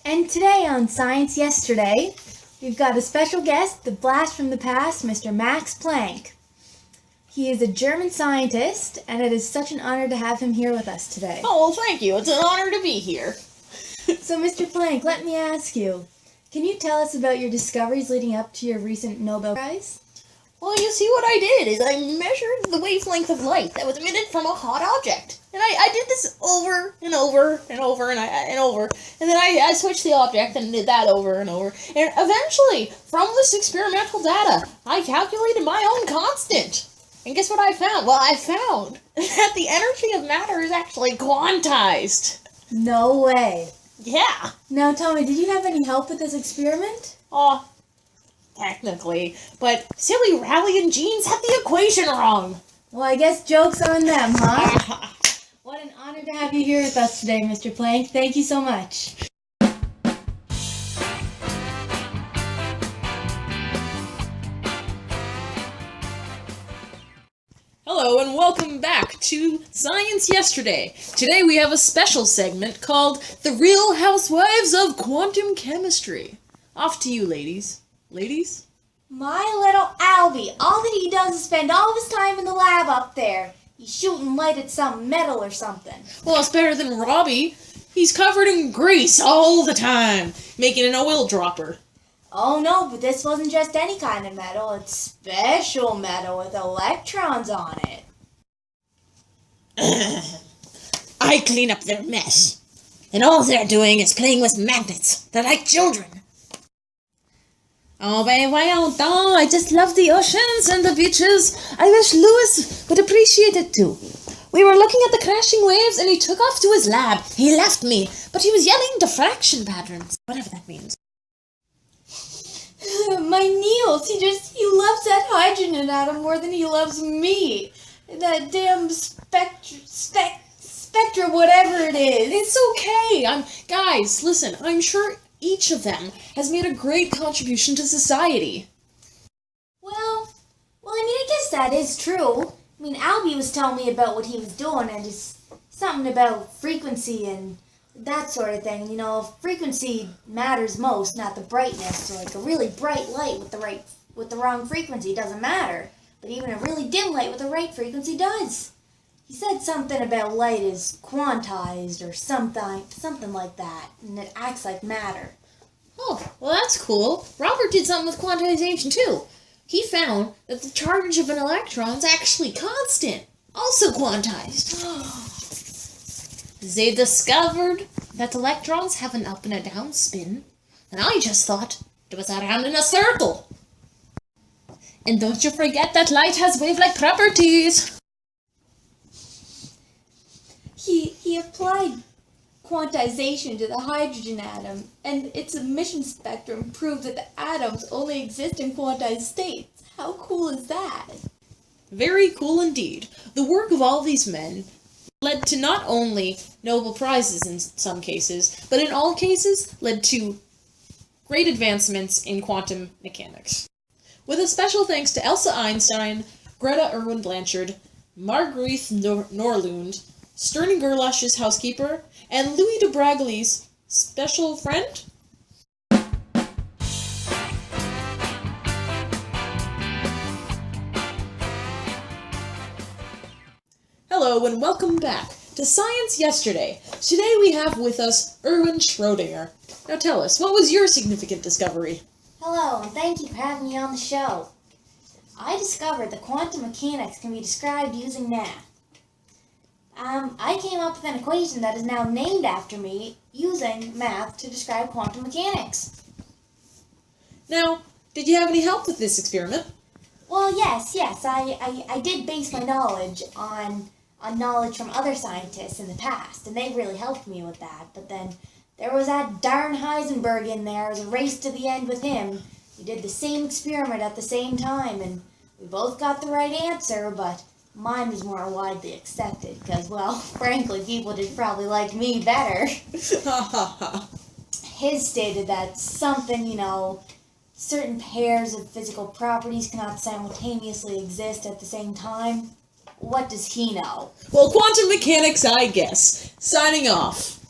And today on Science Yesterday, we've got a special guest, the blast from the past, Mr. Max Planck. He is a German scientist, and it is such an honor to have him here with us today. Oh, well, thank you. It's an honor to be here. So, Mr. Planck, let me ask you, can you tell us about your discoveries leading up to your recent Nobel Prize? Well, you see, what I did is I measured the wavelength of light that was emitted from a hot object. And I did this over and over and over and over. And then I switched the object and did that over and over. And eventually, from this experimental data, I calculated my own constant. And guess what I found? Well, I found that the energy of matter is actually quantized. No way. Yeah. Now tell me, did you have any help with this experiment? Oh, technically. But silly Rally and Jeans had the equation wrong. Well, I guess joke's on them, huh? What an honor to have you here with us today, Mr. Planck. Thank you so much. Hello and welcome back to Science Yesterday. Today we have a special segment called The Real Housewives of Quantum Chemistry. Off to you, ladies. Ladies? My little Albie, all that he does is spend all of his time in the lab up there. He's shooting light at some metal or something. Well, it's better than Robbie. He's covered in grease all the time, making an oil dropper. Oh no, but this wasn't just any kind of metal. It's special metal with electrons on it. I clean up their mess. And all they're doing is playing with magnets. They're like children. Oh, babe, why don't I just love the oceans and the beaches. I wish Lewis would appreciate it too. We were looking at the crashing waves and he took off to his lab. He left me, but he was yelling diffraction patterns, whatever that means. My Niels, he loves that hydrogen atom more than he loves me. That damn spectra, whatever it is. It's okay. Guys, listen, I'm sure each of them has made a great contribution to society. Well, I guess that is true. I mean, Albie was telling me about what he was doing and just something about frequency and that sort of thing. You know, frequency matters most, not the brightness. So like a really bright light with the wrong frequency doesn't matter. But even a really dim light with the right frequency does. He said something about light is quantized or something like that, and it acts like matter. Oh, well that's cool. Robert did something with quantization too. He found that the charge of an electron is actually constant, also quantized. They discovered that electrons have an up and a down spin, and I just thought it was around in a circle. And don't you forget that light has wave-like properties. He applied quantization to the hydrogen atom, and its emission spectrum proved that the atoms only exist in quantized states. How cool is that? Very cool indeed. The work of all these men led to not only Nobel Prizes in some cases, but in all cases led to great advancements in quantum mechanics. With a special thanks to Elsa Einstein, Greta Erwin Blanchard, Marguerite Norlund, Sterling Gerlach's housekeeper, and Louis de Bragelie's special friend. Hello and welcome back to Science Yesterday. Today we have with us Erwin Schrödinger. Now tell us, what was your significant discovery? Hello, and thank you for having me on the show. I discovered that quantum mechanics can be described using math. I came up with an equation that is now named after me using math to describe quantum mechanics. Now, did you have any help with this experiment? Well, yes, I did base my knowledge on knowledge from other scientists in the past, and they really helped me with that. But then there was that darn Heisenberg in there. It was a race to the end with him. We did the same experiment at the same time, and we both got the right answer, but mine was more widely accepted, because, well, frankly, people did probably like me better. His stated that something, certain pairs of physical properties cannot simultaneously exist at the same time. What does he know? Well, quantum mechanics, I guess. Signing off.